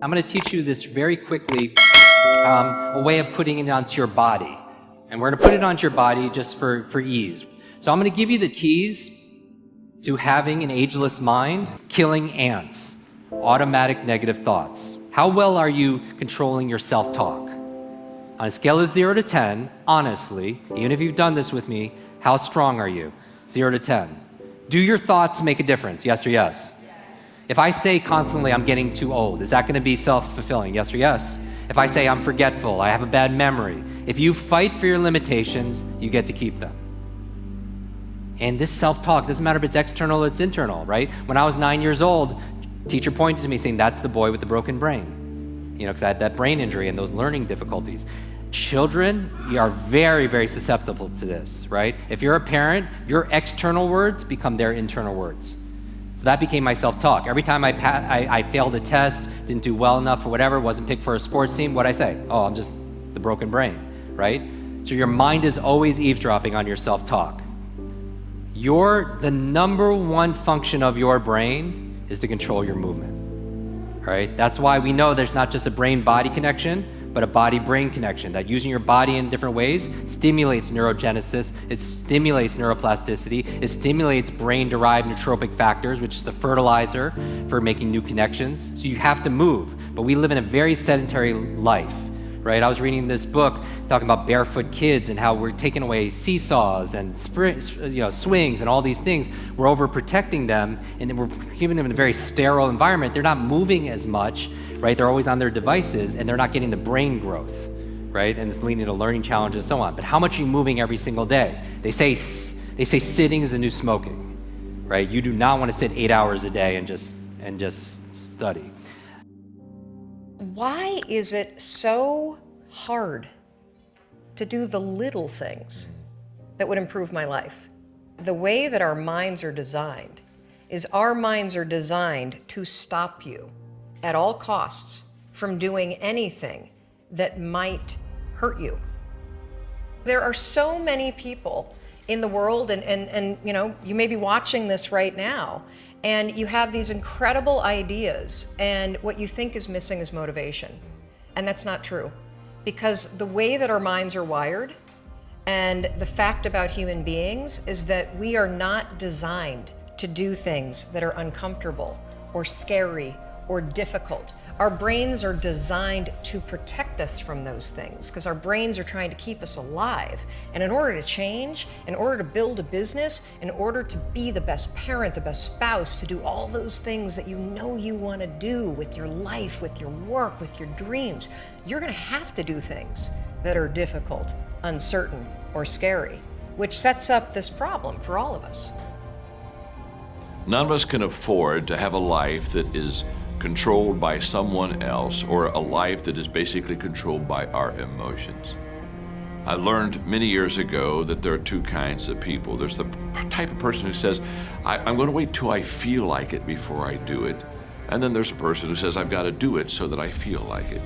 I'm going to teach you this very quickly, a way of putting it onto your body. And we're going to put it onto your body just for ease. So I'm going to give you the keys to having an ageless mind, killing ants, automatic negative thoughts. How well are you controlling your self-talk? On a scale of 0 to 10, honestly, even if you've done this with me, how strong are you? 0 to 10. Do your thoughts make a difference? Yes or yes? If I say constantly, I'm getting too old, is that going to be self-fulfilling? Yes or yes? If I say I'm forgetful, I have a bad memory, if you fight for your limitations, you get to keep them. And this self-talk, doesn't matter if it's external or it's internal, right? When I was 9 years old, teacher pointed to me saying, that's the boy with the broken brain. You know, because I had that brain injury and those learning difficulties. Children, you are very, very susceptible to this, right? If you're a parent, your external words become their internal words. So that became my self-talk. Every time I failed a test, didn't do well enough or whatever, wasn't picked for a sports team, what'd I say? Oh, I'm just the broken brain, right? So your mind is always eavesdropping on your self-talk. The number one function of your brain is to control your movement, right? That's why we know there's not just a brain-body connection, but a body-brain connection, that using your body in different ways stimulates neurogenesis, it stimulates neuroplasticity, it stimulates brain-derived nootropic factors, which is the fertilizer for making new connections. So you have to move, but we live in a very sedentary life, right? I was reading this book talking about barefoot kids and how we're taking away seesaws and swings and all these things. We're overprotecting them, and then we're keeping them in a very sterile environment. They're not moving as much, right? They're always on their devices and they're not getting the brain growth, right? And it's leading to learning challenges and so on. But how much are you moving every single day? They say sitting is the new smoking, right? You do not want to sit 8 hours a day and just study. Why is it so hard to do the little things that would improve my life? The way that our minds are designed is our minds are designed to stop you at all costs from doing anything that might hurt you. There are so many people in the world, and you know, you may be watching this right now, and you have these incredible ideas, and what you think is missing is motivation. And that's not true. Because the way that our minds are wired, and the fact about human beings, is that we are not designed to do things that are uncomfortable or scary or difficult. Our brains are designed to protect us from those things because our brains are trying to keep us alive. And in order to change, in order to build a business, in order to be the best parent, the best spouse, to do all those things that you know you want to do with your life, with your work, with your dreams, you're going to have to do things that are difficult, uncertain, or scary, which sets up this problem for all of us. None of us can afford to have a life that is controlled by someone else, or a life that is basically controlled by our emotions. I learned many years ago that there are two kinds of people. There's the type of person who says, I'm going to wait till I feel like it before I do it. And then there's a person who says, I've got to do it so that I feel like it.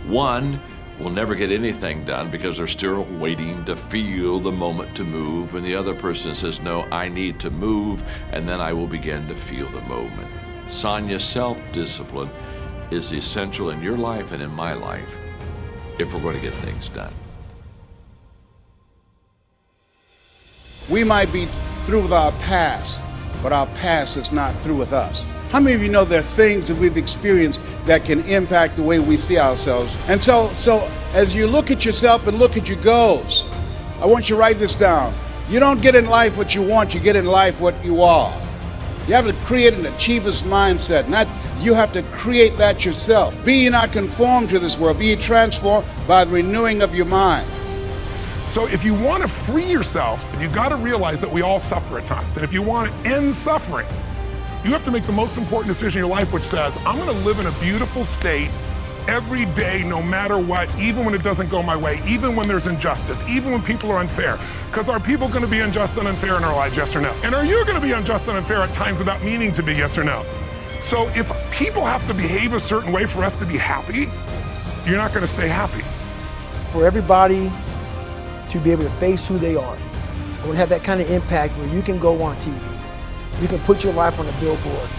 One will never get anything done because they're still waiting to feel the moment to move, and the other person says, no, I need to move, and then I will begin to feel the movement. Sonia, self-discipline is essential in your life and in my life if we're going to get things done. We might be through with our past, but our past is not through with us. How many of you know there are things that we've experienced that can impact the way we see ourselves? And so as you look at yourself and look at your goals, I want you to write this down. You don't get in life what you want, you get in life what you are. You have to create an achiever's mindset. You have to create that yourself. Be ye not conformed to this world, be ye transformed by the renewing of your mind. So if you want to free yourself, you got to realize that we all suffer at times. And if you want to end suffering, you have to make the most important decision in your life, which says, I'm going to live in a beautiful state every day, no matter what, even when it doesn't go my way, even when there's injustice, even when people are unfair. Because are people going to be unjust and unfair in our lives, yes or no? And are you going to be unjust and unfair at times without meaning to be, yes or no? So if people have to behave a certain way for us to be happy, you're not going to stay happy. For everybody to be able to face who they are, I want to have that kind of impact where you can go on TV, you can put your life on a billboard,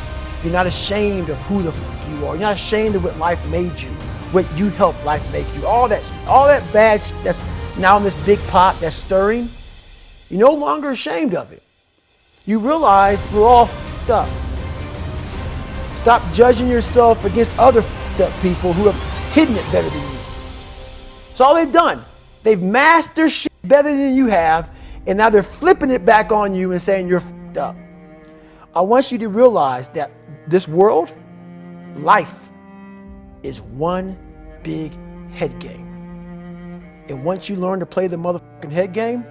You're not ashamed of who the f you are. You're not ashamed of what life made you, what you helped life make you. All that bad that's now in this big pot that's stirring, you're no longer ashamed of it. You realize we're all f***ed up. Stop judging yourself against other f***ed up people who have hidden it better than you. That's all they've done. They've masked their shit better than you have, and now they're flipping it back on you and saying you're f***ed up. I want you to realize that this world, life, is one big head game. And once you learn to play the motherfucking head game,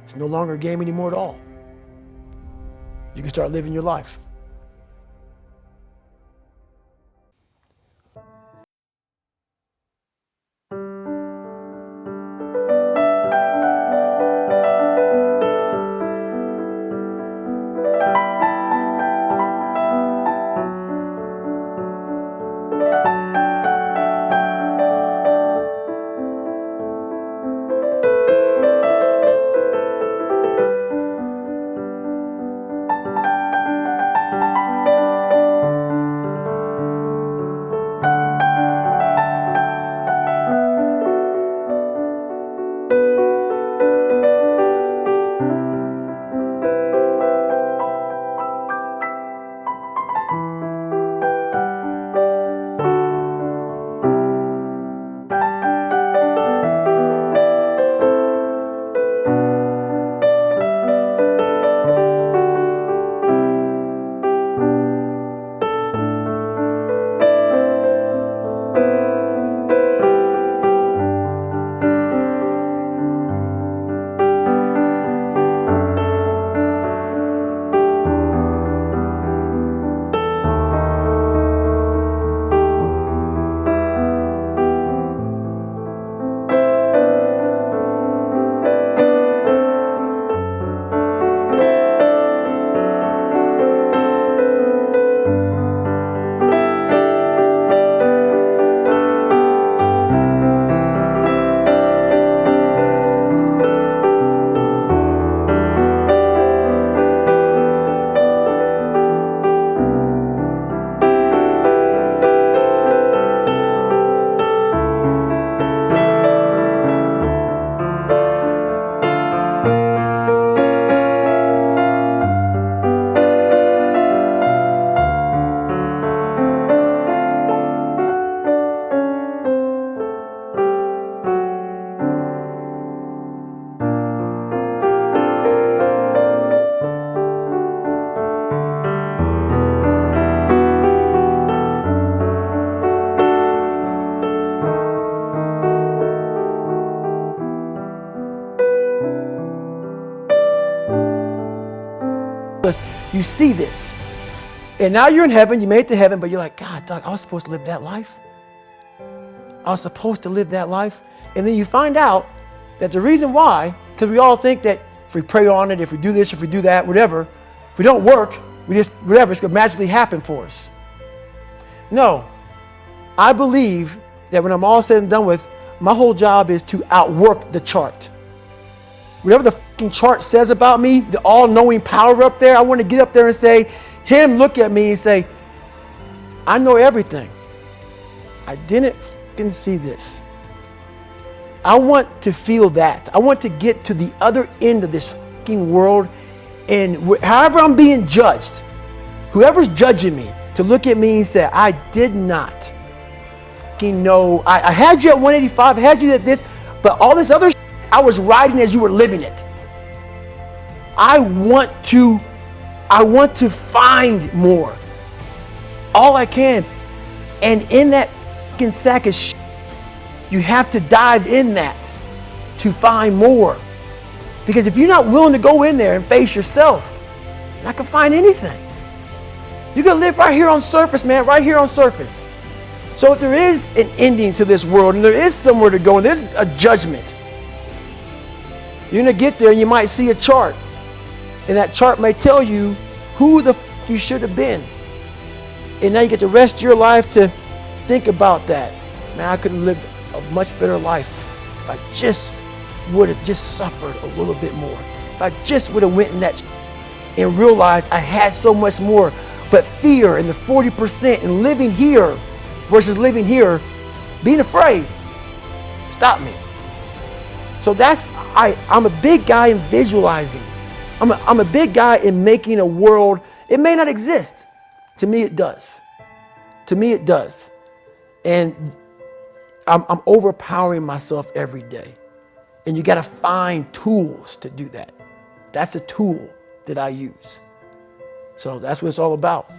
it's no longer a game anymore at all. You can start living your life. You see this. And now you're in heaven, you made it to heaven, but you're like, God, Doug, I was supposed to live that life. I was supposed to live that life. And then you find out that the reason why, because we all think that if we pray on it, if we do this, if we do that, whatever, if we don't work, we just, whatever, it's going to magically happen for us. No, I believe that when I'm all said and done with, my whole job is to outwork the chart. Whatever the fucking chart says about me, the all-knowing power up there, I want to get up there and say, him look at me and say, I know everything. I didn't fucking see this. I want to feel that. I want to get to the other end of this fucking world, and however I'm being judged, whoever's judging me, to look at me and say, I did not fucking know. I had you at 185, I had you at this, but all this other shit I was riding as you were living it. I want to find more. All I can. And in that fucking sack of shit, you have to dive in that to find more. Because if you're not willing to go in there and face yourself, you're not gonna find anything. You're gonna live right here on surface, man, right here on surface. So if there is an ending to this world and there is somewhere to go and there's a judgment, you're gonna get there and you might see a chart. And that chart may tell you who the f you should have been. And now you get the rest of your life to think about that. Man, I could have lived a much better life if I just would have just suffered a little bit more. If I just would have went in that and realized I had so much more. But fear and the 40% and living here versus living here, being afraid, stop me. So I'm a big guy in visualizing. I'm a big guy in making a world. It may not exist. To me, it does. To me, it does. And I'm overpowering myself every day. And you got to find tools to do that. That's the tool that I use. So that's what it's all about.